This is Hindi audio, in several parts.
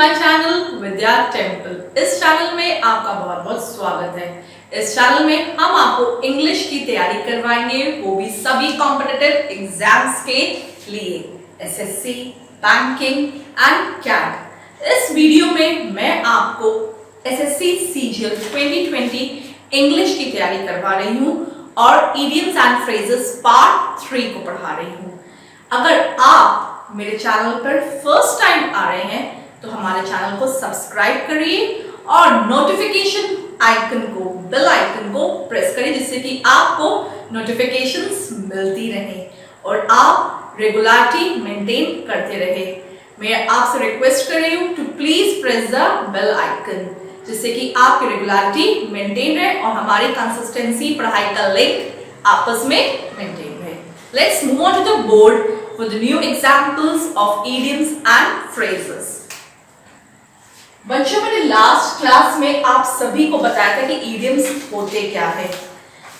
My channel Vidya temple. इस चैनल में आपका बहुत बहुत स्वागत है। इस चैनल में हम आपको इंग्लिश की तैयारी करवाएंगे, वो भी सभी कॉम्पिटिटिव एग्जाम्स के लिए, एसएससी, बैंकिंग एंड कैट। इस वीडियो में मैं आपको एसएससी सीजीएल 2020 इंग्लिश की तैयारी करवा रही हूँ और इडियम्स एंड फ्रेजेस पार्ट 3 को पढ़ा रही हूँ। अगर आप मेरे चैनल पर फर्स्ट टाइम आ रहे हैं तो हमारे चैनल को सब्सक्राइब करिए और नोटिफिकेशन आइकन को, बेल आइकन को प्रेस करिए, जिससे कि आपको नोटिफिकेशंस मिलती रहे और आप रेगुलरिटी मेंटेन करते रहे। मैं आपसे रिक्वेस्ट कर रही हूँ to please press the bell icon, जिससे कि आपकी रेगुलरिटी मेंटेन रहे और हमारी कंसिस्टेंसी पढ़ाई का लिंक आपस में मेंटेन रहे। Let's move on to the board for the new examples of idioms and phrases। बच्चों, मैंने लास्ट क्लास में आप सभी को बताया था कि idioms होते क्या है।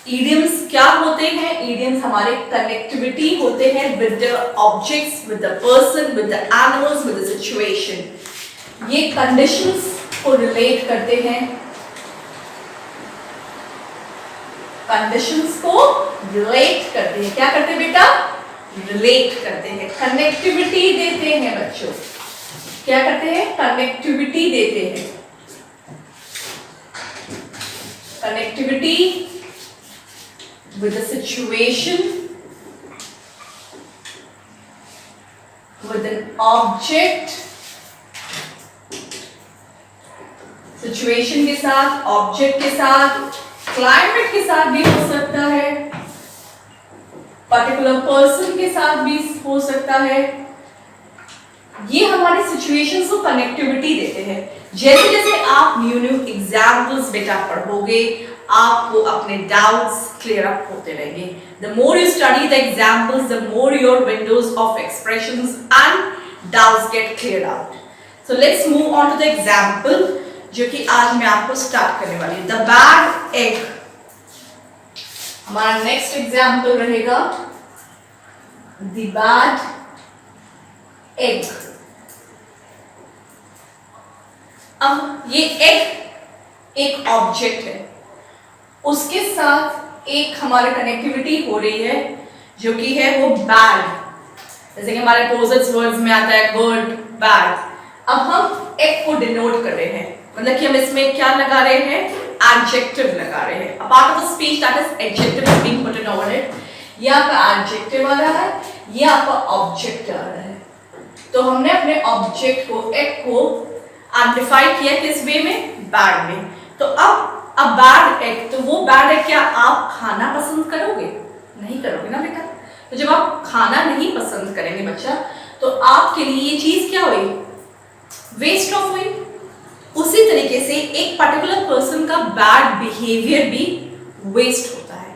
idioms क्या होते हैं? idioms हमारे कनेक्टिविटी होते हैं with the objects, with the person, with the animals, with the situation। ये conditions को relate करते हैं, conditions को relate करते हैं। क्या करते हैं बेटा? रिलेट करते हैं, कनेक्टिविटी देते हैं। बच्चों क्या करते हैं? कनेक्टिविटी देते हैं। Connectivity with the situation, with an object, situation के साथ, ऑब्जेक्ट के साथ, क्लाइमेट के साथ भी हो सकता है, पर्टिकुलर पर्सन के साथ भी हो सकता है। ये हमारे सिचुएशंस को कनेक्टिविटी देते हैं। जैसे जैसे आप न्यू न्यू एग्जाम्पल्स बेटा पढ़ोगे, आपको अपने डाउट्स क्लियर अप होते रहेंगे। The more you study the examples, the more your windows of expressions and doubts get clear out. So let's move on to the example जो कि आज मैं आपको स्टार्ट करने वाली हूँ। द बैड एग हमारा नेक्स्ट एग्जाम्पल रहेगा। The bad egg. अब ये एग एक ऑब्जेक्ट है, उसके साथ एक हमारे कनेक्टिविटी हो रही है जो कि है वो बैड। जैसे कि हमारे पोजेसिव वर्ड्स में आता है गुड, बैड। अब हम एग को डिनोट कर रहे हैं, मतलब कि हम इसमें क्या लगा रहे हैं? एडजेक्टिव लगा रहे हैं। A part of the speech that is adjective is being put over it। ये आपका एडजेक्टिव आ रहा है, ये आपका ऑब्जेक्ट आ रहा है। तो हमने अपने ऑब्जेक्ट को, एग को आइडेंटिफाई किया किस वे में? बैड में। तो अब बैड एग, तो वो बैड एग क्या आप खाना पसंद करोगे? नहीं करोगे ना बेटा। तो जब आप खाना नहीं पसंद करेंगे बच्चा, तो आपके लिए ये चीज क्या हुई? वेस्ट ऑफ हुई। उसी तरीके से एक पर्टिकुलर पर्सन का बैड बिहेवियर भी वेस्ट होता है।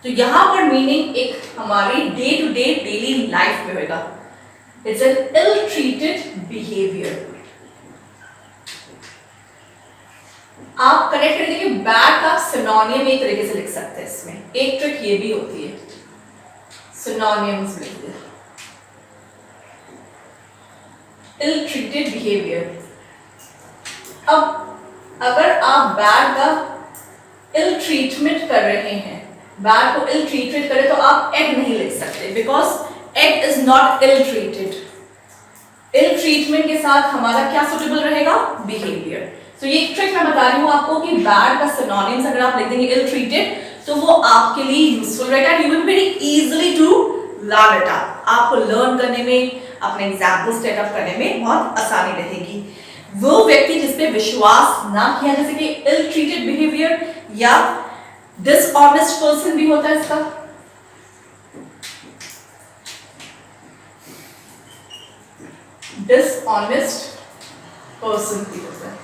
तो यहां पर मीनिंग एक हमारी day to day daily life में होगा। It's an ill treated behaviour. आप कनेक्ट करके कि बैड का सिनोनियम एक तरीके से लिख सकते हैं। इसमें एक ट्रिक ये भी होती है, सिनोनियम्स लिख दे। इल ट्रीटेड बिहेवियर। अब अगर आप बैड का इल ट्रीटमेंट कर रहे हैं, बैड को इल ट्रीटमेंट करें, तो आप एग नहीं लिख सकते, because egg is not ill treated. Ill treatment के साथ हमारा क्या सुटेबल रहेगा? बिहेवियर। तो ये ट्रिक मैं बता रही हूं आपको कि बैड का सिनोनिम्स अगर आप लिख देंगे इल ट्रीटेड, तो वो आपके लिए यूजफुल रहेगा। You will be very easily to learn it up. आपको लर्न करने में, अपने एग्जाम्पल सेटअप करने में बहुत आसानी रहेगी। वो व्यक्ति जिसपे विश्वास ना किया, जैसे कि इल ट्रीटेड बिहेवियर या डिसऑनेस्ट पर्सन भी होता है इसका। डिसऑनेस्ट पर्सन भी होता है।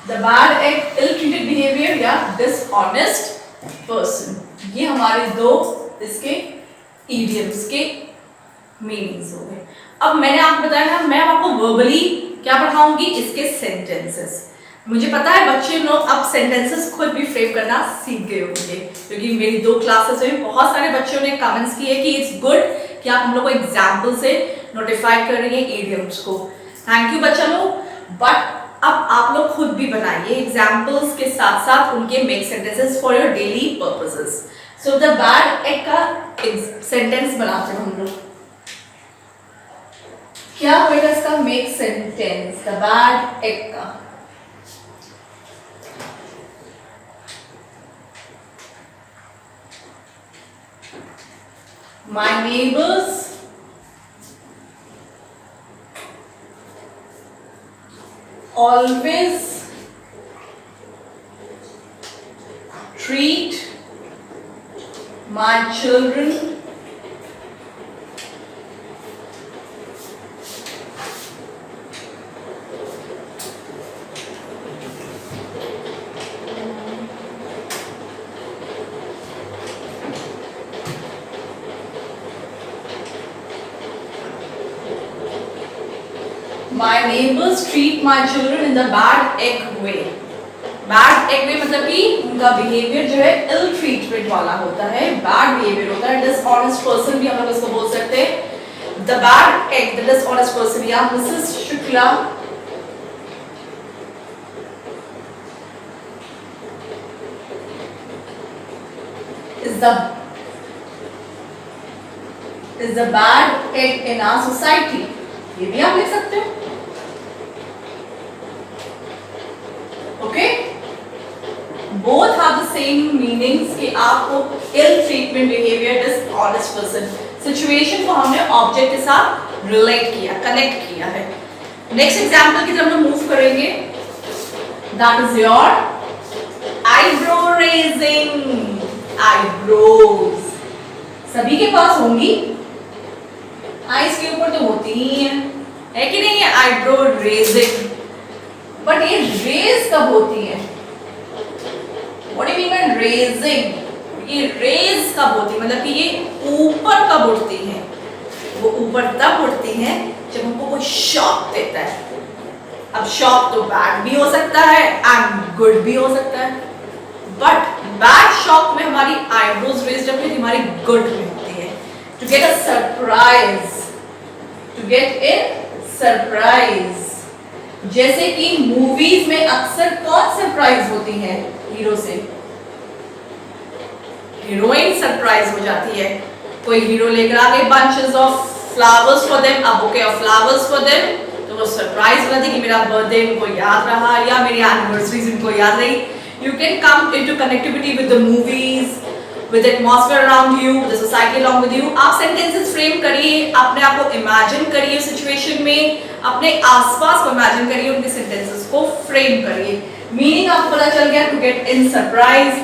The bad egg, ill treated behaviour या डिसऑनेस्ट पर्सन, ये हमारे दो इसके इडियम्स के मीनिंग्स हो गए। अब मैंने आपको बताया ना, मैं आपको वर्बली क्या पढ़ाऊंगी? इसके सेंटेंसेस। मुझे पता है बच्चे लोग अब सेंटेंसेस खुद भी फ्रेम करना सीख गए होंगे, क्योंकि मेरी 2 क्लासेस में बहुत सारे बच्चों ने कमेंट्स किए कि इट्स गुड कि आप हम लोग को एग्जाम्पल से नोटिफाई कर रही है इडियम्स को। थैंक यू बच्चा लोग। बट अब आप लोग खुद भी बनाइए एग्जाम्पल्स के साथ साथ उनके make sentences for your daily purposes. So the bad egg का सेंटेंस बनाते हैं हम लोग। क्या होगा इसका make sentence the bad egg का? My neighbors always treat my children My neighbors treat my children in the bad egg way. Bad egg way मतलब कि उनका बिहेवियर जो है ill treatment वाला होता है, bad behavior होता है, dishonest person भी हम लोग इसको बोल सकते हैं। The bad egg, the dishonest person या Mrs. Shukla is the bad egg in our society. ये भी आप लिख सकते हो। Okay, both have the same meanings कि आपको ill treatment behaviour dishonest person situation को हमने ऑब्जेक्ट के साथ रिलेट किया, कनेक्ट किया है। नेक्स्ट एग्जांपल की तरफ हम मूव करेंगे। That is your eyebrow raising. Eyebrows सभी के पास होंगी, आईज के ऊपर तो होती ही है कि नहीं? आईब्रो रेजिंग, बट ये रेज कब होती है? What do you mean by raising? ये रेज कब होती है, मतलब कि ये ऊपर कब उठती है? वो ऊपर तब उठती है जब हमको कोई शॉक देता है। अब शॉक तो बैड भी हो सकता है एंड गुड भी हो सकता है, बट बैड शॉक में हमारी आईब्रोज रेज्ड अप होती, हमारी गुड में होती है। To get a surprise, to get a surprise. जैसे कि मूवीज में अक्सर कौन सरप्राइज होती है हीरो से? हीरोइन सरप्राइज हो जाती है। कोई हीरो लेकर आ गए bunches of flowers for them, a bouquet of flowers for them, तो वो सरप्राइज हो जाती है कि मेरा बर्थडे उनको याद रहा या मेरी एनिवर्सरीज उनको याद रही। You can come into connectivity with the movies, with atmosphere around you, the society along with you। आप sentences frame करिए, अपने आप को imagine करिए सिचुएशन में, अपने आसपास को imagine करिए, उनके sentences को frame करिए। मीनिंग आपको पता चल गया, to get in surprise।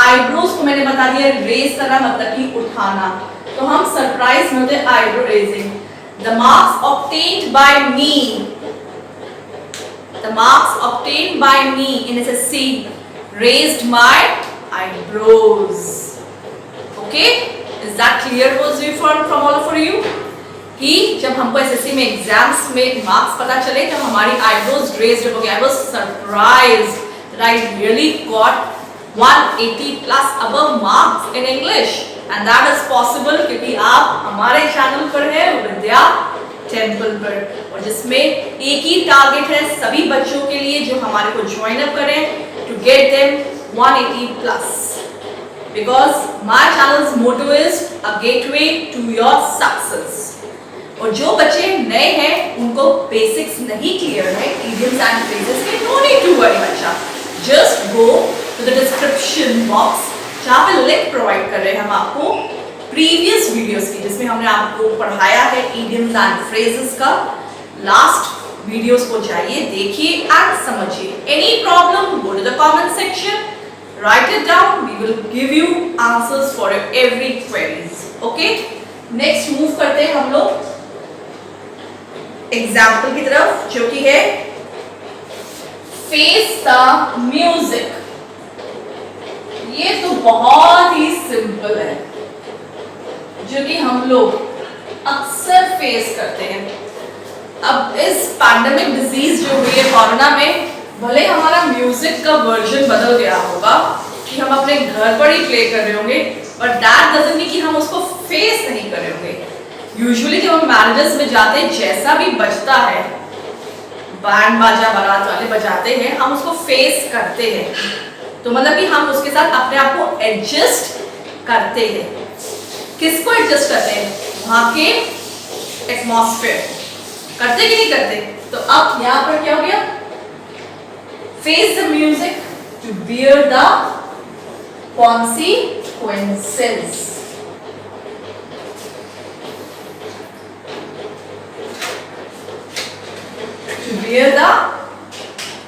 Eyebrows को मैंने बता दिया रेज करना मतलब कि उठाना, तो हम सरप्राइज में होते eyebrow raising. The marks obtained by me, the marks obtained by me in SSC raised my eyebrows। Okay, is that clear was you from all for you? कि जब हमको एसएससी में एग्जाम्स में मार्क्स पता चले तब हमारी आईब्रोज रेज्ड हो गया। I was surprised that I really got 180 plus above marks in English, and that is possible क्योंकि आप हमारे चैनल पर है विद्या टेम्पल पर, और जिसमें एक ही टारगेट है सभी बच्चों के लिए जो हमारे को ज्वाइन अप करें, to get them 180 plus। Because my channel's motto is a gateway to your success। और जो बच्चे नए हैं उनको बेसिक्स नहीं क्लियर है idioms and phrases के, no need to worry बच्चा, just go to the description box जहाँ पे लिंक प्रोवाइड कर रहे हैं हम आपको प्रीवियस वीडियोस की, जिसमें हमने आपको पढ़ाया है idioms and phrases का। लास्ट वीडियोस को जाइए, देखिए एंड समझिए। Any problem, go to the comment section, write it down, we will give you answers for your every queries। okay, next move करते हैं हम लोग एग्जाम्पल की तरफ, जो कि है face the music। ये तो बहुत ही सिंपल है, जो कि हम लोग अक्सर फेस करते हैं। अब इस पैंडेमिक डिजीज जो हुई है कोरोना में, भले हमारा म्यूजिक का वर्जन बदल गया होगा कि हम अपने घर पर ही प्ले कर रहे होंगे, बट दैट डजंट मीन कि हम उसको फेस नहीं कर रहे होंगे। यूजुअली जब हम मैरिजेस में जाते हैं, जैसा भी बजता है बैंड बाजा बारात वाले बजाते हैं, हम उसको फेस करते हैं। तो मतलब कि हम उसके साथ अपने आप को एडजस्ट करते हैं। किसको एडजस्ट करते हैं? वहां के एटमॉस्फेयर। करते कि नहीं करते? तो अब यहां पर क्या हो गया? Face the music to bear the consequences। To bear the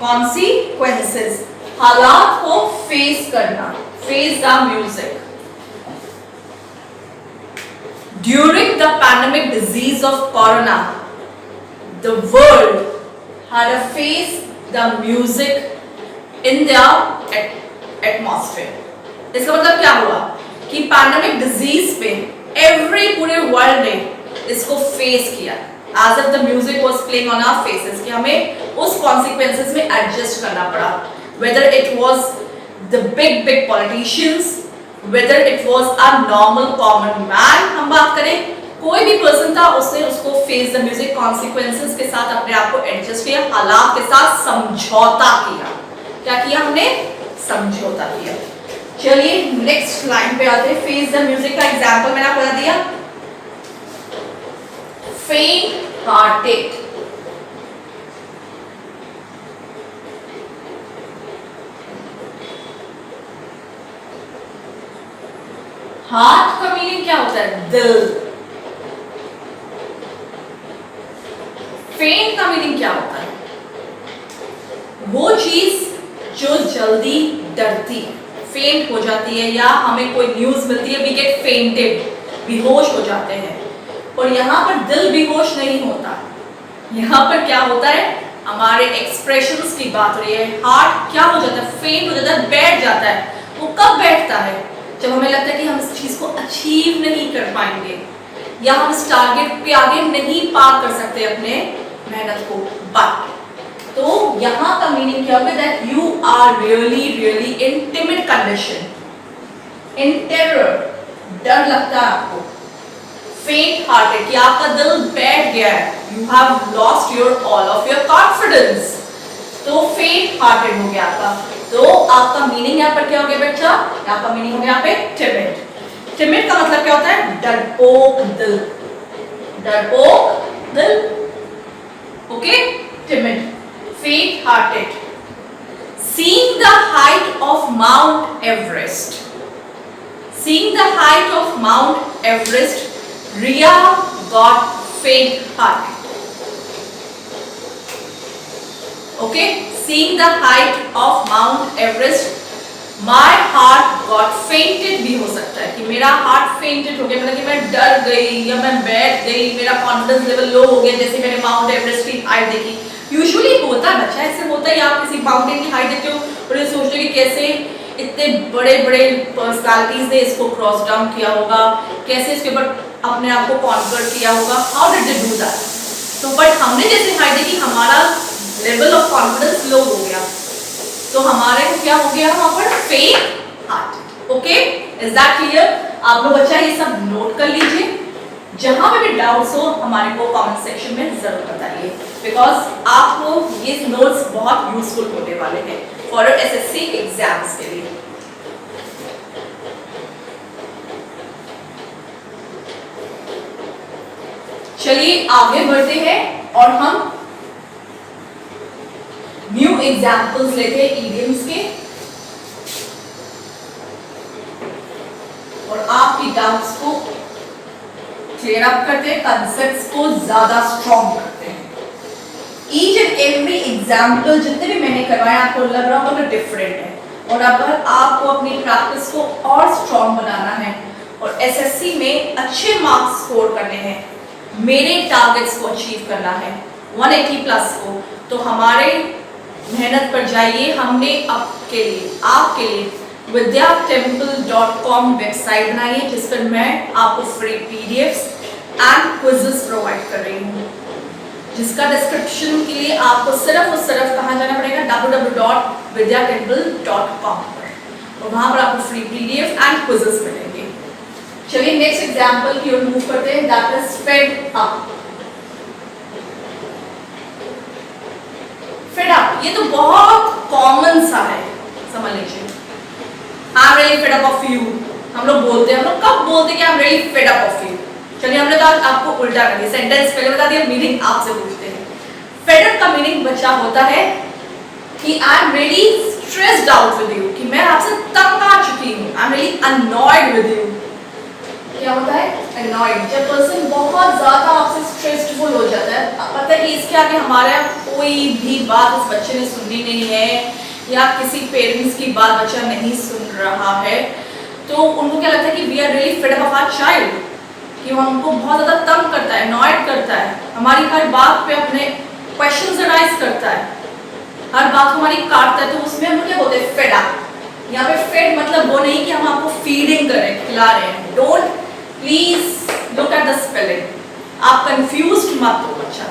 consequences, हालात को फेस करना, face the music। During the pandemic disease of corona, the world had to face the music in their atmosphere। इसका मतलब क्या हुआ कि पैंडेमिक डिजीज पे पूरे वर्ल्ड ने इसको फेस किया as if the music was playing on our faces, कि हमें उस consequences में adjust करना पड़ा, whether it was the big politicians, whether it was a normal common man। हम बात करें कोई भी पर्सन था, उसने उसको फेस द म्यूजिक कॉन्सिक्वेंसेस के साथ अपने आप को एडजस्ट किया, हालात के साथ समझौता किया। क्या किया हमने? समझौता किया। चलिए नेक्स्ट लाइन पे आते हैं। फेस द म्यूजिक का एग्जांपल मैंने आपको बता दिया, फेंट हार्टेड। हार्ट का मीनिंग क्या होता है? दिल। फेंट का मीनिंग क्या होता है? वो चीज जो जल्दी डरती, फेंट हो जाती है, या हमें कोई न्यूज मिलती है, वी गेट फेंटेड, बेहोश हो जाते हैं। और यहाँ पर दिल बेहोश नहीं होता, यहाँ पर क्या होता है? हमारे एक्सप्रेशंस की बात हो रही है। हार्ट क्या हो जाता है? फेंट हो जाता है, बैठ जाता है। वो कब बैठता है? जब हमें लगता है कि हम इस चीज को अचीव नहीं कर पाएंगे, या हम इस टारगेट पे आगे नहीं पार कर सकते अपने मेहनत को। बट तो यहाँ का मीनिंग क्या होगा? That you are really in timid condition, in terror, डर लगता है आपको। फेंट हार्टेड कि आपका दिल बैठ गया है, you have lost your all of your confidence. तो फेंट हार्टेड हो गया आपका। तो आपका मीनिंग यहाँ पर क्या हो गया बच्चा? आपका मीनिंग हो गया यहाँ पे टिमिड। टिमिड का मतलब क्या होता है? डरपोक दिल, डरपोक दिल। ओके, टिमिड, फेंट hearted. Seeing the height of Mount Everest, seeing the height of Mount Everest, Ria got faint-hearted. Okay, seeing the height of Mount Everest, my heart got fainted भी हो सकता है कि मेरा हार्ट फेंटेड हो गया, मतलब कि मैं डर गई या मैं बैठ गई, मेरा कॉन्फिडेंस लेवल लो हो गया जैसे मैंने माउंट एवरेस्ट की हाइट देखी। यूजुअली होता है बच्चा, ऐसे होता है, आप किसी माउंटेन की हाइट देखते हो और ये सोचते हो कि कैसे इतने बड़े बड़े पर्सनालिटीज ने इसको क्रॉस डाउन किया होगा, कैसे इसके ऊपर अपने आप को कॉन्कर किया होगा, how did they do that. तो बट हमने जैसे हाइट देखी, हमारा लेवल ऑफ कॉन्फिडेंस लो हो गया, तो हमारे को क्या हो गया वहां पर? फेंट heart. Okay, is that clear? आप लोग बच्चा ये सब नोट कर लीजिए, जहां पे भी डाउट्स हो हमारे को कमेंट सेक्शन में जरूर बताइए, बिकॉज आपको ये नोट्स बहुत यूजफुल होने वाले हैं फॉर एसएससी एग्जाम्स के लिए। चलिए आगे बढ़ते हैं और हम न्यू एग्जाम्पल्स लेते हैं इडियम्स के, और आपकी डाउट्स को क्लियर अप करते हैं, कंसेप्ट्स को ज्यादा स्ट्रॉन्ग करते हैं। ईच एंड एवरी एग्जाम्पल जितने भी मैंने करवाए आपको लग रहा होगा डिफरेंट है, और अगर आपको अपनी प्रैक्टिस को और स्ट्रॉन्ग बनाना है और एसएससी में अच्छे मार्क्स स्कोर करने हैं, मेरे टारगेट्स को अचीव करना है 180 प्लस को, तो हमारे मेहनत पर जाइए। हमने आपके लिए vidyatemple.com वेबसाइट बनाई है, जिस पर मैं आपको free PDFs and quizzes provide कर रही हूँ, जिसका डिस्क्रिप्शन के लिए आपको सिर्फ और सिर्फ कहाँ जाना पड़ेगा? www.vidyatemple.com पर, और वहाँ पर आपको फ्री पीडीएफ एंड क्विज़ेस मिलेंगे। चलिए नेक्स्ट एग्जाम्पल की ओर मूव करते हैं, दैट इज फेड अप। ये तो बहुत कॉमन सा है, समझ लीजिए। आई am really fed up of you, हम लोग बोलते हैं, हम लोग कब बोलते हैं कि I am really fed up of you? चलिए हमने तो आपको उल्टा कर दिया, सेंटेंस पहले बता दिया, मीनिंग आपसे पूछते हैं। फेड अप का मीनिंग बच्चा होता है कि I am really stressed out with you, कि मैं आपसे तंग आ चुकी हूँ। I am really annoyed with you. क्या होता है? अननॉयड, जब पर्सन बहुत ज्यादा आपसे स्ट्रेसफुल हो जाता है, पता है कि इसके आगे हमारा कोई भी बात इस बच्चे ने सुननी नहीं है, या किसी पेरेंट्स की बात बच्चा नहीं सुन रहा है, तो उनको क्या लगता है कि we are really fed up of our child, कि वो हमको बहुत ज़्यादा तंग करता है, अनॉयड करता है, हमारी हर बात पे अपने क्वेश्चंस अराइज करता है, हर बात को हमारी काटता है, तो उसमें हम क्या बोलते हैं? Fed up. यहाँ पे फेड मतलब वो नहीं कि हम आपको फीडिंग कर रहे हैं, खिला रहे हैं। Don't please look at the spelling, आप कंफ्यूज्ड मत हो बच्चा,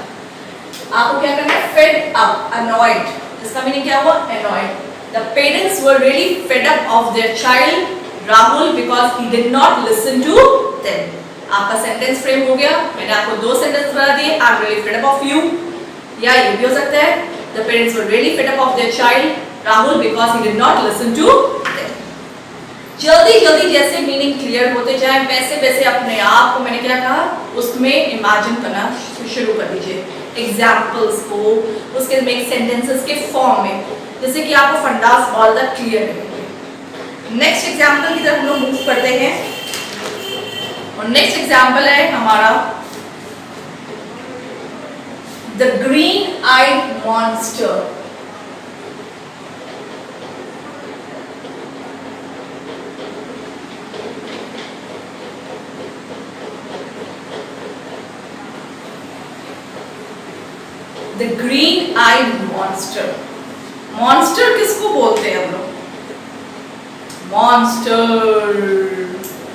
आपको क्या करना है? फेड अप, अनॉयड, इसका मीनिंग क्या हुआ? Annoyed. The parents were really fed up of their child Rahul because he did not listen to them. आपका सेंटेंस फ्रेम हो गया, मैंने आपको दो सेंटेंस बता दिए, I'm really fed up of you, या ये भी हो सकता है The parents were really fed up of their child Rahul because he did not listen to them. जल्दी जल्दी जैसे मीनिंग क्लियर होते जाए, वैसे वैसे अपने आप को, मैंने क्या कहा, उसमें इमेजिन करना शुरू कर दीजिए, एग्जाम्पल्स को, उसके में सेंटेंसेस के फॉर्म में, जैसे कि आपको फंडास बहुत ज़्यादा क्लियर है। नेक्स्ट एग्जाम्पल की तरफ हम लोग मूव करते हैं, और नेक्स्ट एग्जाम्पल है हमारा the green eyed monster. The green eyed monster. Monster किसको बोलते हैं हम लोग? Monster,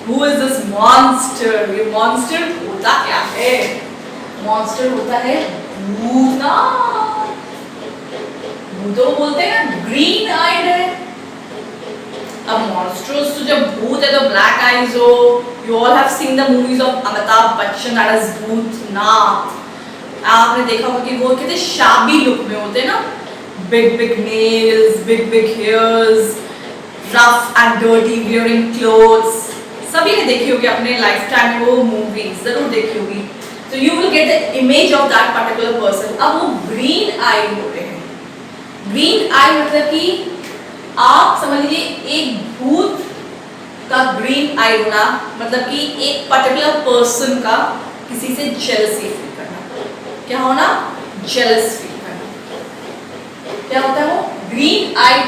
who is this monster? ये मॉन्स्टर होता क्या है? मॉन्स्टर होता है भूत। भूतों बोलते हैं ना, ग्रीन आइड है। अब मॉन्स्टर्स तो जब भूत है तो ब्लैक आइज हो, you all have seen the movies of Amitabh Bachchan that is Bhootnath. आपने देखा होगा कि वो कितने शाबी लुक में होते हैं ना, big big nails, big big hairs, rough and dirty wearing clothes. सभी ने देखी होगी अपने लाइफ टाइम में वो मूवी, जरूर देखी होगी, तो you will get the image of that particular person. अब वो ग्रीन आई होते हैं। ग्रीन आई मतलब कि आप समझ लीजिए एक भूत का ग्रीन आई होना, मतलब कि एक पर्टिकुलर पर्सन का किसी से जेलसी फील करना। क्या होना? जेलस फील करना। क्या होता है वो? ग्रीन आई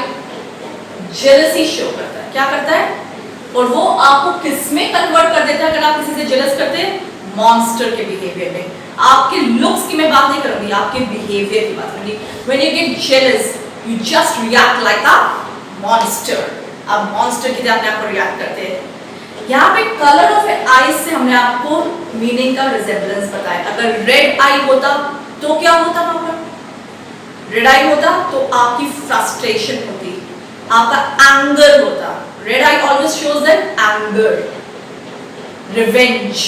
जेलसी शो करता है। क्या करता है? और वो आपको किस में कन्वर्ट कर देता है अगर आप किसी से जेलस करते हैं? मॉन्स्टर के बिहेवियर में। आपके लुक्स की मैं बात नहीं करूंगी, आपके बिहेवियर की बात करूंगी। When you get jealous you just react like a monster. अब मॉन्स्टर की तरह अपने आप को रिएक्ट करते हैं। यहाँ पे कलर ऑफ आईज से हमने आपको मीनिंग का रिजेम्बलेंस बताया। अगर रेड आई होता तो क्या होता? वहां पर रेड आई होता तो आपकी फ्रस्ट्रेशन होती, आपका एंगर होता। Red I always shows that anger, revenge,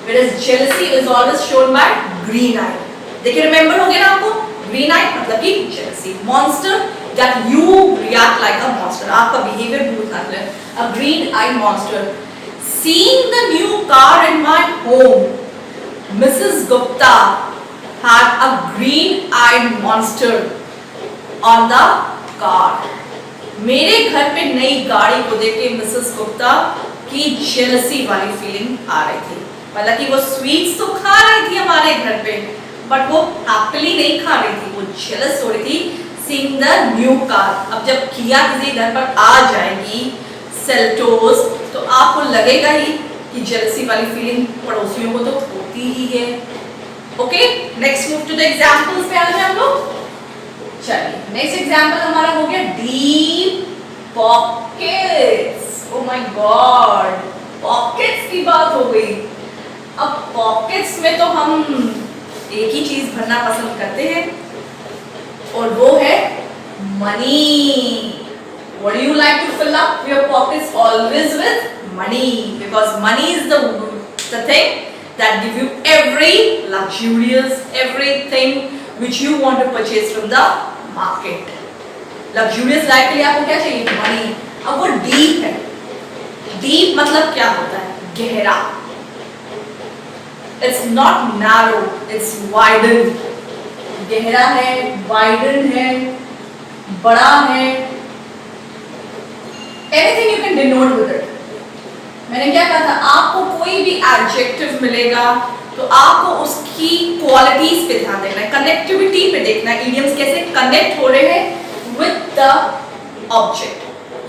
whereas jealousy is always shown by green eye। देखिए रिमेंबर हो गया ना आपको? ग्रीन आई मतलब कि jealousy, monster that you react like a monster, आपका बिहेवियर भूत है। a green eye monster। seeing the new car in my home, Mrs. Gupta had a green eyed monster on the car। मेरे घर पे नई गाड़ी को देख के मिसेस गुप्ता की जेलसी वाली फीलिंग आ रही थी। मतलब कि वो स्वीट्स तो खा रही थी हमारे घर पे, बट वो हैप्पीली नहीं खा रही थी, वो जेलस हो रही थी सीइंग द न्यू कार। अब जब किया किसी घर पर आ जाएगी सेल्टोस, तो आपको लगेगा ही कि जेलसी वाली फीलिंग पड़ोसियों को तो होती ही है। Okay, next move to the examples पे आ जाए हम लोग। चलिए नेक्स्ट एग्जांपल हमारा हो गया deep pockets. Oh my God, pockets की बात हो गई। अब पॉकेट्स में तो हम एक ही चीज भरना पसंद करते हैं, और वो है money. What do you like to fill up your pockets always with? Money, because money is the thing that give you every luxurious, everything which you want to purchase from the market. Luxurious life के लिए आपको क्या चाहिए? मनी। अब वो डीप है। डीप मतलब क्या होता है? गहरा। It's not narrow, it's widen. गहरा है, वाइडन है, बड़ा है। Anything you can denote with it. मैंने क्या कहा था, आपको कोई भी एडजेक्टिव मिलेगा तो आपको उसकी क्वालिटीज पे ध्यान देना है, कनेक्टिविटी पे देखना है, इडियम्स कैसे कनेक्ट हो रहे हैं विद द ऑब्जेक्ट।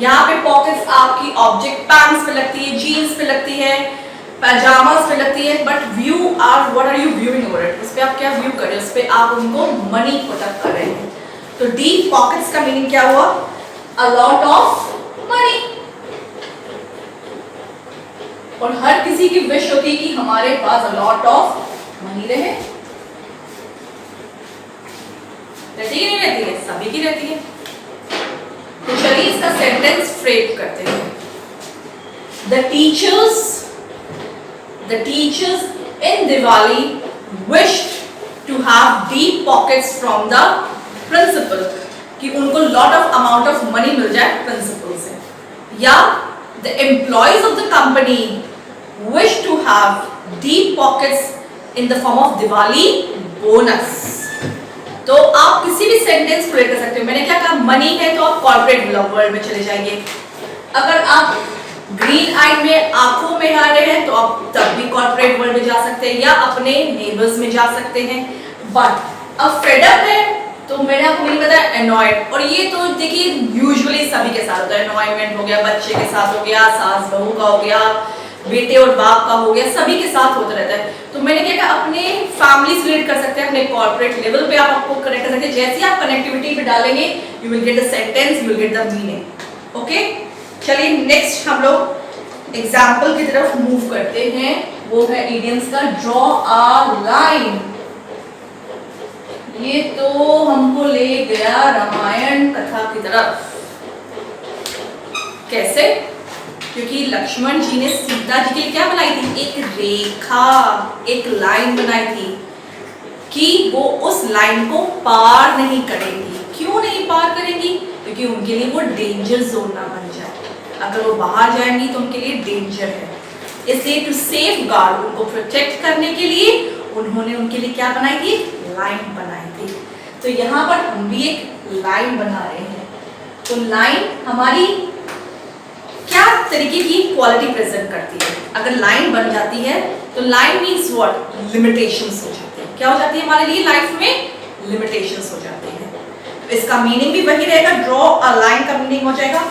यहाँ पे पॉकेट्स आपकी ऑब्जेक्ट पैंट्स पे लगती है, जीन्स पे लगती है, पैजामास पे लगती है, but view are what are you viewing over it? उस पे आप क्या व्यू कर रहे हो? उस पे आप उनको मनी पुटअप कर रहे हैं। तो डीप पॉकेट्स का मीनिंग क्या हुआ? A lot of money. और हर किसी की विश होती है कि हमारे पास अ लॉट ऑफ मनी रहे। रहती है नहीं रहती है? सभी की रहती है। तो चलिए इसका सेंटेंस फ्रेम करते हैं। The teachers in Diwali wished to have deep pockets from the principal, कि उनको lot of amount of money मिल जाए प्रिंसिपल से। या the employees of the company wish to have deep pockets in the form of Diwali bonus। तो आप किसी भी सेंटेंस को कर सकते हो। मैंने क्या कहा, मनी है तो आप कॉर्पोरेट वर्ल्ड में चले जाइए। अगर आप ग्रीन आई में आंखों में आ रहे हैं तो आप तब भी कॉर्पोरेट वर्ल्ड में जा सकते हैं या अपने नेबर्स में जा सकते हैं। बट अब फेड अप है तो मैंने आपको नहीं बताया एनॉयड, और ये तो देखिए यूजुअली सभी के साथ होता है। एनॉयमेंट हो गया, बच्चे के साथ हो गया, सास बहू का हो गया, बेटे और बाप का हो गया, सभी के साथ होता रहता है। तो मैंने क्या कहा, अपने फैमिली से रिलेट कर सकते हैं, अपने कॉर्पोरेट लेवल पे आप आपको कनेक्ट कर सकते हैं। जैसे आप कनेक्टिविटी पे डालेंगे you will get the sentence, you will get the meaning. Okay, चलिए नेक्स्ट हम लोग एग्जाम्पल की तरफ मूव करते हैं। वो है इडियम्स का ड्रॉ अ लाइन। ये तो हमको ले गया रामायण कथा की तरफ। कैसे? क्योंकि लक्ष्मण जी ने सीता जी के लिए क्या बनाई थी? एक रेखा, एक लाइन बनाई थी कि वो उस लाइन को पार नहीं करेंगी। क्यों नहीं पार करेंगी? क्योंकि उनके लिए वो डेंजर जोन ना बन जाए। अगर वो बाहर जाएंगी तो उनके लिए डेंजर है, इसलिए टू सेफ गार्ड, उनको प्रोटेक्ट करने के लिए उन्होंने उनके लिए क्या बनाई थी? लाइन बनाई थी। तो यहाँ पर हम भी एक लाइन बना रहे हैं। तो लाइन हमारी क्या तरीके की क्वालिटी प्रेजेंट करती है? अगर लाइन बन जाती है तो लाइन मीन्स व्हाट? लिमिटेशंस हो जाती है। क्या हो जाती है हमारे लिए लाइफ में? लिमिटेशंस हो जाती है। तो इसका मीनिंग भी वही रहेगा। ड्रॉ अ लाइन का मीनिंग हो जाएगा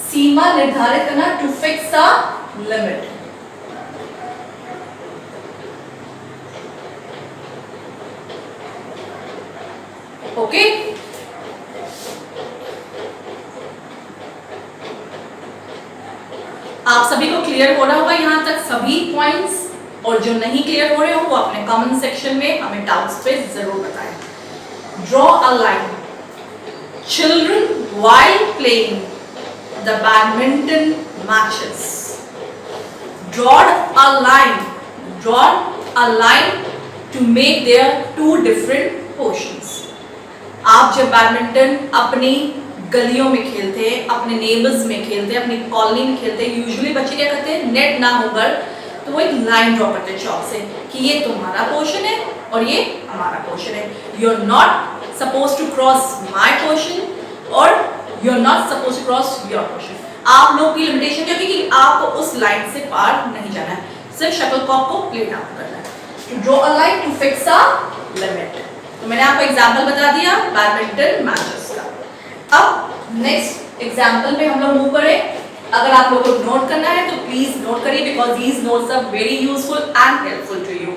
सीमा निर्धारित करना, to fix a limit. Okay, आप सभी को क्लियर हो रहा होगा यहाँ तक सभी पॉइंट्स, और जो नहीं क्लियर हो रहे हो वो अपने कमेंट सेक्शन में हमें डाउट्स पे जरूर बताएं। Draw a line. Children while playing the badminton matches drawed a line to make their two different portions। आप जब बैडमिंटन अपनी गलियों में खेलते हैं, अपने नेबर्स में खेलते हैं, अपनी कॉलोनी में खेलते हैं, यूजुअली बच्चे क्या करते हैं, नेट ना होकर तो वो एक लाइन ड्रॉ करते हैं चॉक से कि ये तुम्हारा पोर्शन है और ये हमारा पोर्शन है। You are not suppose to cross my portion और you are not suppose to cross your portion. आप लोग की लिमिटेशन क्या, क्योंकि आपको उस लाइन से पार नहीं जाना है, सिर्फ शटलकॉक को प्ले डाउन करना है। To draw a line, to fix a limit. तो मैंने आपको एग्जांपल बता दिया बैडमिंटन मैचेस का। अब नेक्स्ट एग्जांपल में हम लोग मूव करें। अगर आप लोगों को नोट करना है तो प्लीज नोट करिए, because these notes are very useful and helpful to you.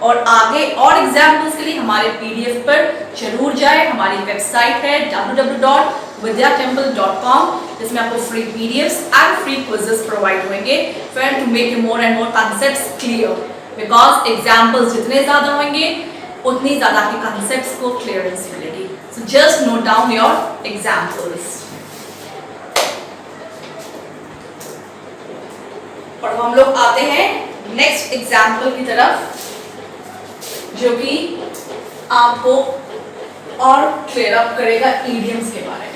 और आगे और एग्जाम्पल्स के लिए हमारे पीडीएफ पर जरूर जाए। हमारी वेबसाइट है www.vidyatemple.com, जिसमें आपको free PDFs and free quizzes provide होंगे for to make you more and more concepts clear. Because examples जितने ज्यादा होंगे उतनी ज्यादा आपके कॉन्सेप्ट्स को क्लियरेंस मिलेगी। So just note down your examples. और हम लोग आते हैं नेक्स्ट एग्जाम्पल की तरफ, जो कि आपको और क्लियर अप करेगा इडियम्स के बारे में।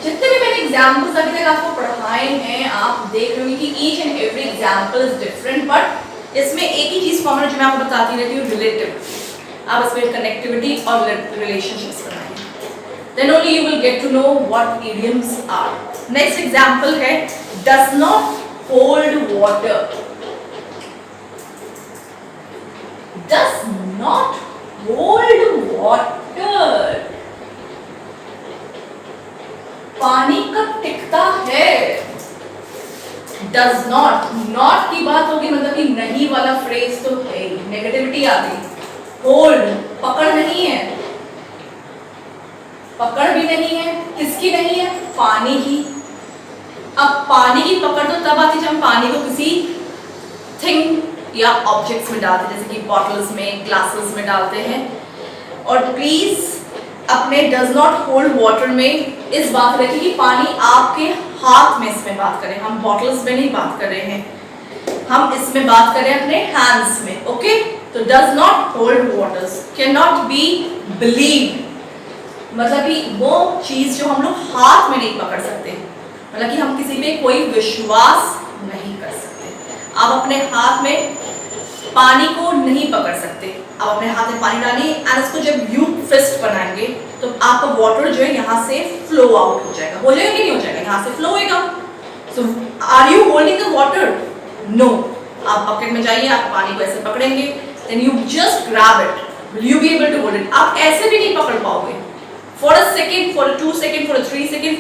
जितने भी मैंने एग्जाम्पल्स अभी तक आपको पढ़ाए हैं, आप देख रहे हो कि each and every example is different, but इसमें एक ही चीज कॉमन है जो मैं आपको बताती रहती हूँ, रिलेटिव। आप इसमें कनेक्टिविटी और रिलेशनशिप्स बनाएंगे, then only you will get to know what idioms are. Next example है does not hold water. Does not hold water, पानी कब टिकता है? डज नॉट, नॉट की बात होगी मतलब कि नहीं वाला फ्रेज तो है, नेगेटिविटी आ गई। होल्ड, पकड़ नहीं है, पकड़ भी नहीं है, किसकी नहीं है? पानी की। अब पानी की पकड़ तो तब आती है जब हम पानी को किसी थिंग या ऑब्जेक्ट्स में डालते हैं, जैसे कि बॉटल्स में, ग्लासेस में डालते हैं। और प्लीज अपने डज नॉट होल्ड वाटर में इस बात रखिए कि पानी आपके हाथ में, इसमें बात करें, हम बॉटल्स में नहीं बात कर रहे हैं, हम इसमें बात करें अपने हैंड्स में। ओके, तो does not hold waters can not be believe, मतलब कि वो चीज जो हम लोग हाथ में नहीं पकड़ सकते, मतलब कि हम किसी पे कोई विश्वास नहीं कर सकते। आप अपने हाथ में पानी को नहीं पकड़ सकते, आप अपने हाथ में पानी डालिए एंड इसको जब यू फिस्ट बनाएंगे तो आपका वाटर जो है यहाँ से फ्लो आउट हो जाएगा। हो जाएगा कि नहीं हो जाएगा? यहाँ से फ्लो होएगा। So are you holding the water? No. आप बकेट में जाइए, आप पानी को ऐसे पकड़ेंगे, then you just grab it, will you be able to hold it? आप ऐसे भी नहीं पकड़ पाओगे। For a second, for a 2 second, for a 3 second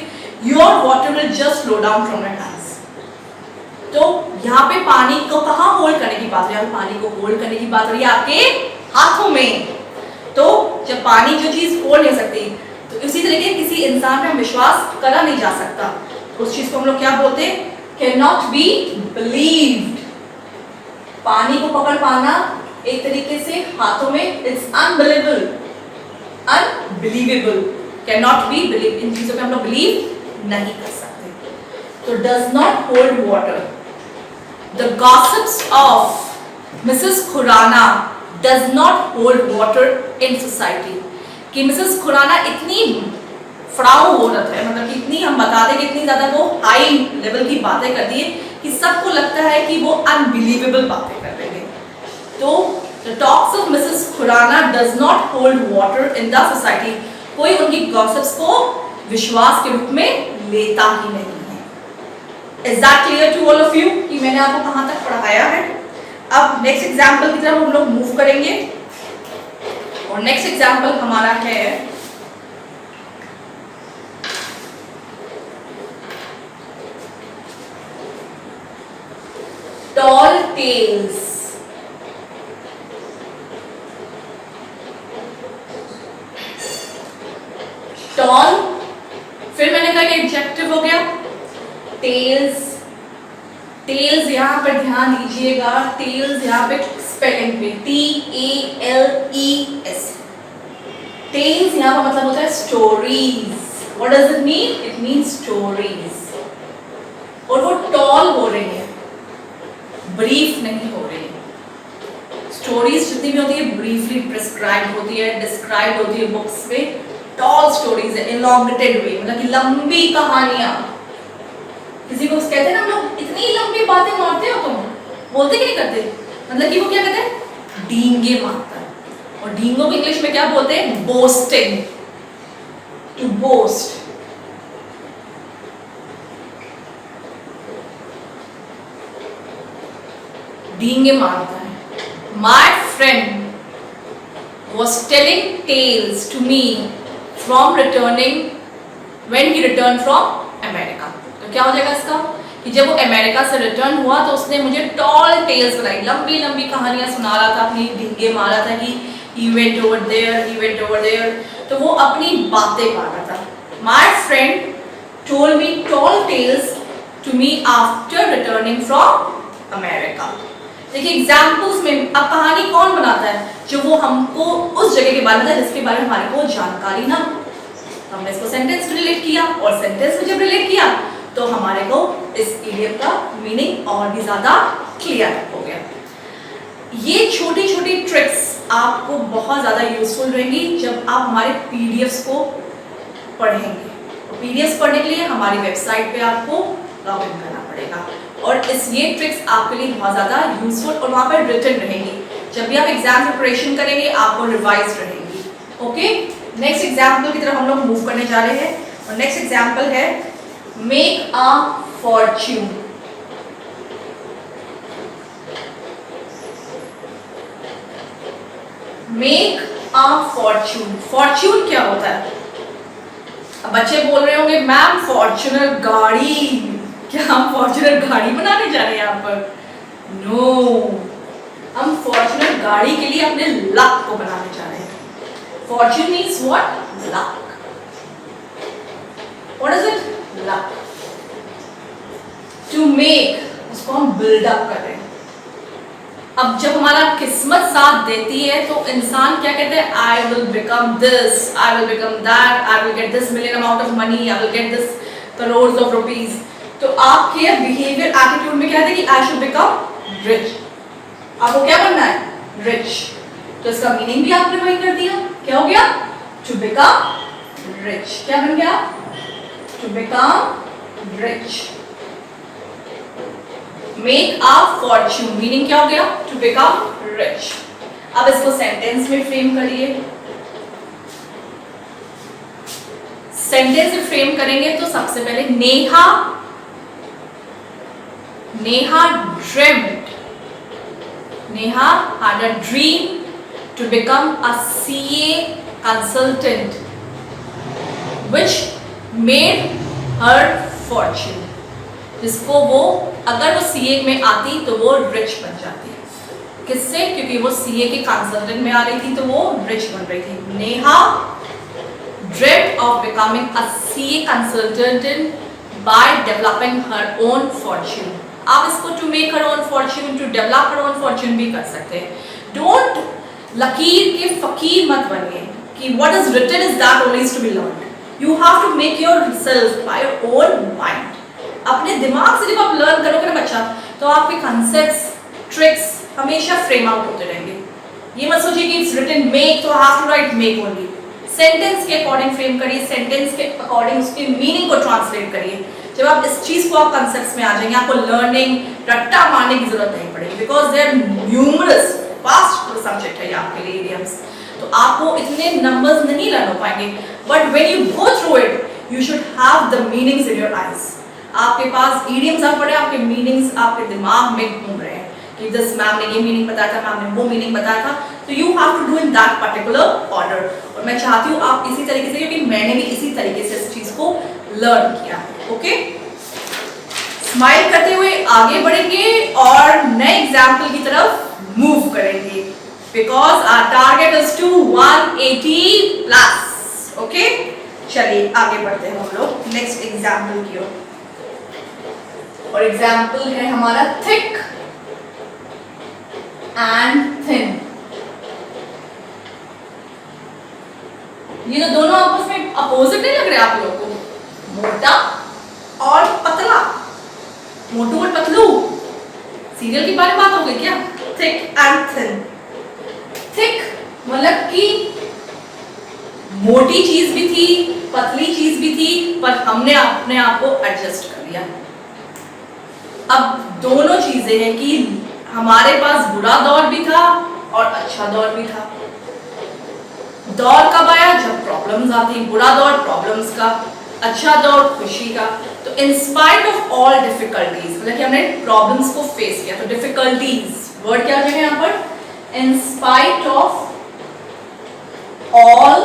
your water will just flow down from your hands. तो यहाँ पे पानी को कहाँ होल्ड करने की बात है? पानी को होल्ड करने की बात हो रही है आपके हाथों में। तो जब पानी जो चीज होल्ड नहीं सकती, तो इसी तरीके किसी इंसान पे हम विश्वास करा नहीं जा सकता, तो उस चीज को हम लोग क्या बोलते हैं? Can not be believed. पानी को पकड़ पाना एक तरीके से हाथों में, it's unbelievable, unbelievable, can not be believe. इन चीजों पे हम लोग बिलीव नहीं कर सकते। तो does not hold water. The gossips of Mrs. Khurana does not hold water in society. कि मिसेस खुराना इतनी फ्राउ हो रहा है, मतलब कि इतनी हम बता दें कि इतनी ज्यादा वो हाई लेवल की बातें करती है कि सबको लगता है कि वो अनबिलीवेबल बातें कर रहे हैं। तो the talks of Mrs. Khurana does not hold water in the society. कोई उनकी गॉसिप्स को विश्वास के रूप में लेता ही नहीं है। Is that clear to all of you कि मैंने आपको कहाँ तक पढ़ाया है? अब नेक्स्ट एग्जाम्पल की तरफ हम लोग मूव करेंगे, और नेक्स्ट एग्जाम्पल हमारा है tall tales। tall, फिर मैंने कहा कि एडजेक्टिव हो गया। टेल्स, टेल्स यहाँ पर ध्यान दीजिएगा, टेल्स यहाँ पे स्पेलिंग पे TALES। टेल्स यहाँ का मतलब होता है stories. What does it mean? It means stories. और वो टॉल हो रही है, ब्रीफ नहीं हो रही है। स्टोरीज जितनी भी होती है ब्रीफली प्रिस्क्राइब होती है, डिस्क्राइब होती है बुक्स में। टॉल स्टोरीज है, इलॉन्गेटेड वे, मतलब कि लंबी कहानियां। किसी को कहते हैं ना हम लोग, इतनी लंबी बातें मारते हो तुम, बोलते कि नहीं करते? मतलब कि वो क्या कहते हैं? डींगे मारता है। और डींगों को इंग्लिश में क्या बोलते हैं? Boasting, to boast. डींगे मारता है। My friend was telling tales to me from returning when he returned from America। तो क्या हो जाएगा इसका कि जब वो अमेरिका से रिटर्न हुआ तो उसने मुझे टॉल टेल्स बनाई, लंबी लंबी कहानियां सुना रहा था, अपनी ढींगे मारा था कि he went over there, he went over there। तो वो अपनी बातें कर रहा था। My friend told me tall tales to me after returning from America। देखिए एग्जाम्पल्स में अब कहानी कौन बनाता है? जो वो हमको उस जगह के बारे में जिसके बारे में हमारे को जानकारी ना। हमने इसको सेंटेंस में रिलेट किया, और सेंटेंस में जब रिलेट किया तो हमारे को इस इडियम का मीनिंग और भी ज्यादा क्लियर हो गया। ये छोटी छोटी ट्रिक्स आपको बहुत ज़्यादा यूजफुल रहेंगी जब आप हमारे पीडीएफ्स को पढ़ेंगे। पीडीएफ्स पढ़ने के लिए हमारी वेबसाइट पे आपको लॉग इन करना पड़ेगा और ये ट्रिक्स आपके लिए बहुत ज़्यादा यूजफुल और वहाँ पर रिटन रहेंगी। जब भी आप एग्जाम प्रिपरेशन करेंगे आपको रिवाइज रहेंगी। ओके, नेक्स्ट एग्जाम्पल की तरफ हम लोग मूव करने जा रहे हैं और नेक्स्ट एग्जाम्पल है make a Fortune. Make a Fortune. Fortune क्या होता है? अब बच्चे बोल रहे होंगे मैम फॉर्च्यूनर गाड़ी, क्या हम फॉर्च्यूनर गाड़ी बनाने जा रहे हैं यहाँ पर? नो, हम फॉर्च्यूनर गाड़ी के लिए अपने लक को बनाने जा रहे हैं। Fortune means what? Luck. What is it? Luck. To make, उसको हम बिल्डअप कर रहे हैं। अब जब हमारा किस्मत साथ देती है तो इंसान क्या कहते हैं? I will become this, I will become that, I will get this million amount of money, I will get this crore of rupees. तो आपके बिहेवियर एटीट्यूड में क्या है कि आई शुड बिकम रिच। आपको क्या बनना है? रिच। तो इसका मीनिंग भी आपने वही कर दिया। क्या हो गया? To become rich. क्या बन गया? To become rich. Make a fortune meaning क्या हो गया? To become rich. अब इसको सेंटेंस में फ्रेम करिए। सेंटेंस में फ्रेम करेंगे तो सबसे पहले Neha dreamt, Neha had a dream to become a CA consultant which made her fortune। जिसको वो अगर वो CA में आती तो वो रिच बन जाती। किससे? क्योंकि वो CA के कंसल्टेंट में आ रही थी तो वो रिच बन रही थी। Neha dreamt of becoming a CA consultant by developing her own fortune। आप इसको to make her own fortune, to develop her own fortune भी कर सकते हैं। डोंट लकीर के फकीर मत बनिए कि what is written is that only is to be learned. You have to make yourself by your own mind. अपने दिमाग से जब आप लर्न करोगे ना बच्चा तो आपके कॉन्सेप्ट्स, ट्रिक्स हमेशा फ्रेम आउट होते रहेंगे। ये मत सोचिए कि इट्स रिटन मेक तो I have to write make only. Sentence के अकॉर्डिंग फ्रेम करिए, सेंटेंस के अकॉर्डिंग उसके मीनिंग को ट्रांसलेट करिए। जब आप इस चीज को आप कंसेप्ट्स में आ जाएंगे आपको लर्निंग रट्टा मारने की जरूरत नहीं पड़ेगी because they are numerous, vast subject है ये आपके लिए इडियम्स। तो आपको इतने नंबर्स नहीं लर्न हो पाएंगे but when you go through it you should have the meanings in your eyes. आपके पास इडियम्स आप पढ़े, आपके मीनिंग्स आपके दिमाग में घूम रहे हैं कि दिस मैम ने ये मीनिंग बताया था, मैम ने वो मीनिंग बताया था। तो you have to do in that particular order. और मैं चाहती हूँ आप इसी तरीके से, क्योंकि मैंने भी इसी तरीके से इस चीज को लर्न किया। ओके, स्माइल करते हुए आगे बढ़ेंगे और नए एग्जाम्पल की तरफ मूव करेंगे because our target is to 180 plus. Okay, चलिए आगे बढ़ते हैं हम लोग नेक्स्ट एग्जाम्पल की ओर। और एग्जाम्पल है हमारा थिक एंड थिन। ये तो दोनों आपस में अपोजिट नहीं लग रहे आप लोगों को? मोटा और पतला, मोटू और पतलू, सीरियल के बारे में बात हो गई क्या? Thick and thin. थिक मतलब कि मोटी चीज भी थी, पतली चीज भी थी, पर हमने अपने आप को एडजस्ट कर लिया। अब दोनों चीजें हैं कि हमारे पास बुरा दौर भी था और अच्छा दौर भी था। दौर कब आया? जब प्रॉब्लम्स आती। बुरा दौर प्रॉब्लम्स का, अच्छा दौर खुशी का। तो in spite of all difficulties, मतलब कि हमने प्रॉब्लम्स को फेस किया। तो डिफिकल्टीज वर्ड क्या है यहाँ पर? In spite of all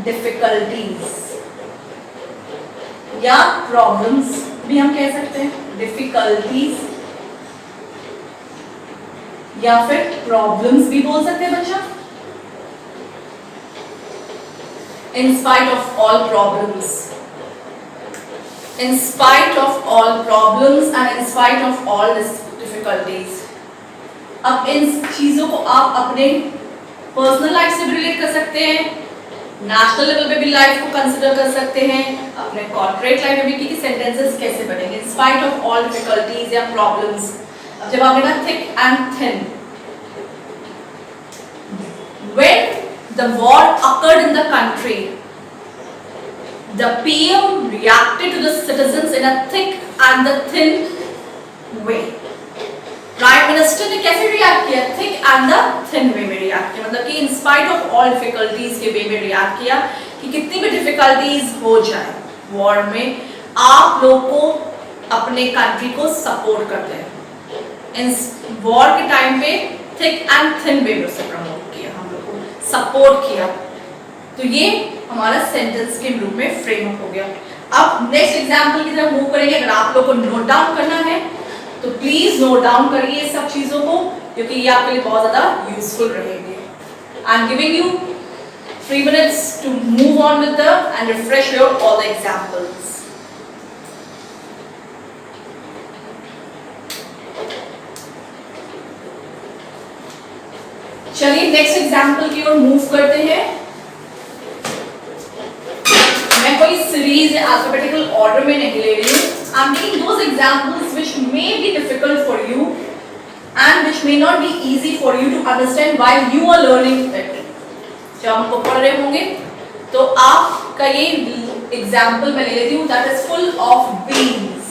difficulties या प्रॉब्लम्स भी हम कह सकते हैं, डिफिकल्टीज या फिर प्रॉब्लम्स भी बोल सकते हैं बच्चा। In spite of all problems, in spite of all problems and in spite of all difficulties। अब इन चीजों को आप अपने पर्सनल लाइफ से भी रिलेट कर सकते हैं, नेशनल लेवल पे भी लाइफ को कंसिडर कर सकते हैं, अपने कॉर्पोरेट लाइफ में भी कि सेंटेंसेस कैसे बनेंगे। In spite of all difficulties या प्रॉब्लम्स। अब जब आपने कहा thick and thin, the war occurred in the country, the PM reacted to the citizens in a thick and the thin way. Prime minister ने कैसे रिएक्ट किया? थिक एंड द थिन वे में रिएक्ट किया, मतलब कि in spite of all difficulties के वे में रिएक्ट किया कि कितनी भी डिफिकल्टीज हो जाए वॉर में, आप लोग को अपने कंट्री को सपोर्ट करते हैं। इन वॉर के टाइम पे थिक एंड थिन वे में उसे प्रमोट किया, हम लोग को सपोर्ट किया। तो ये हमारा सेंटेंस के रूप में फ्रेम अप हो गया। अब नेक्स्ट एग्जांपल की तरफ मूव करेंगे। अगर आप लोग को नोट डाउन करना है तो प्लीज नोट डाउन करिए सब चीजों को, क्योंकि ये आपके लिए बहुत ज्यादा यूजफुल रहेंगे। I am giving you 3 minutes to move on with the and refresh your all the examples. चलिए नेक्स्ट एग्जाम्पल की ओर मूव करते हैं। मैं कोई सीरीज अल्फाबेटिकल ऑर्डर में नहीं ले रही हूँ। I am taking those examples which may be difficult for you and which may not be easy for you to understand while you are learning it. जब हमको पढ़ रहे होंगे तो आपका ये एग्जाम्पल मैं ले लेती हूँ, that is full of beans.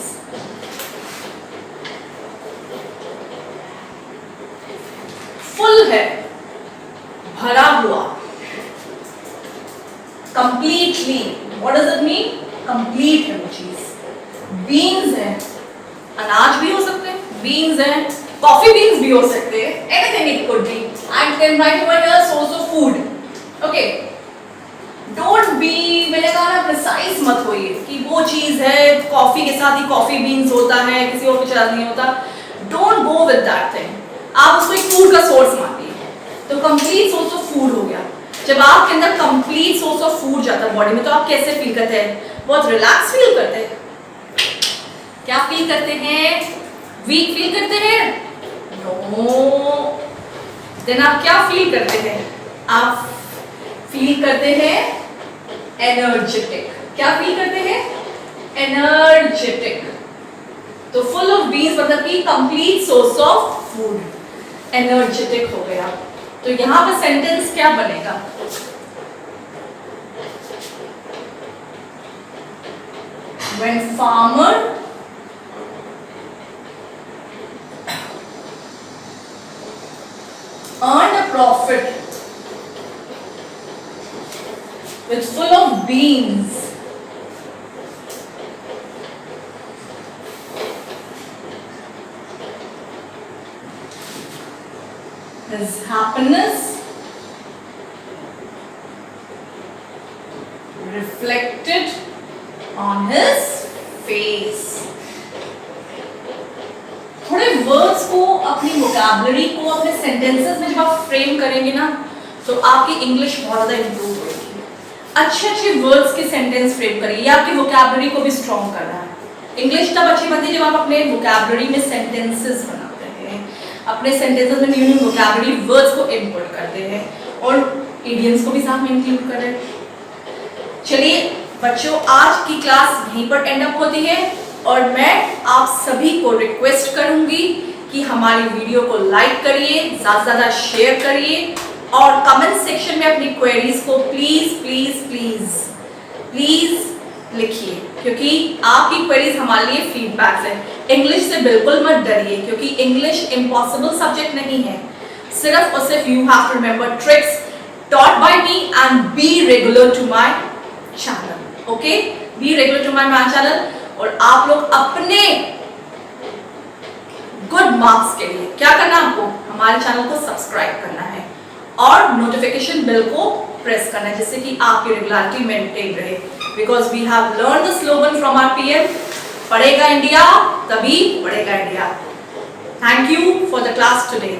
Full है, भरा हुआ, completely. What does it mean? Complete है वो चीज। बीन्स है, अनाज भी हो सकते हैं, बीन्स है, कॉफी बीन्स भी हो सकते हैं, anything it could be. I can write over here source of food. Okay, don't be, मैंने कहा ना प्रिसाइज मत होइए कि वो चीज है, कॉफी के साथ ही कॉफी बीन्स होता है, किसी और कुछ नहीं होता। Don't go with that thing. आप उसको एक फूड का सोर्स मानिए, तो कंप्लीट सोर्स ऑफ फूड हो गया। जब आपके अंदर कंप्लीट सोर्स ऑफ फूड जाता है बॉडी में, तो आप कैसे फील करते हैं? बहुत रिलैक्स फील करते हैं। क्या फील करते हैं? वीक फील करते हैं? नो। देन आप क्या फील करते हैं? आप फील करते हैं एनर्जेटिक। क्या फील करते हैं? एनर्जेटिक। तो फुल ऑफ बीन्स मतलब कि complete source of food, energetic हो गया। तो यहां पर सेंटेंस क्या बनेगा? When farmer earned a profit with full of beans, his happiness reflected on his face. थोड़े वर्ड्स को, अपनी वोकैबुलरी को अपने सेंटेंसेस में जब आप फ्रेम करेंगे ना, तो आपकी इंग्लिश बहुत ज़्यादा इंप्रूव होगी। अच्छे वर्ड्स के सेंटेंस फ्रेम करिए, ये आपकी वोकैबुलरी को भी स्ट्रॉन्ग कर रहा है। इंग्लिश तब अच्छी बनती है जब आप अपने वोकैबुलरी में सेंटेंसेस बनाते हैं, अपने सेंटेंसेस में न्यू वोकैबुलरी वर्ड्स को इनपुट करते हैं और इडियम्स को भी साथ में इंक्लूड करें। चलिए बच्चों, आज की क्लास यहीं पर एंड अप होती है और मैं आप सभी को रिक्वेस्ट करूंगी कि हमारी वीडियो को लाइक करिए, ज़्यादा से ज़्यादा शेयर करिए और कमेंट सेक्शन में अपनी क्वेरीज को प्लीज प्लीज प्लीज प्लीज लिखिए, क्योंकि आपकी क्वेरीज हमारे लिए फीडबैक है। इंग्लिश से बिल्कुल मत डरिए, क्योंकि इंग्लिश इम्पॉसिबल सब्जेक्ट नहीं है। सिर्फ और सिर्फ you have to remember tricks taught by me and be regular to my channel. Okay? Be regular to my channel और आप लोग अपने गुड मार्क्स के लिए क्या करना है? आपको हमारे चैनल को सब्सक्राइब करना है और नोटिफिकेशन बेल को प्रेस करना है, जिससे कि आपकी रेगुलरिटी मेंटेन रहे। Because we have learn the slogan from our PM, पढ़ेगा इंडिया तभी बढ़ेगा India. Thank you for the class today.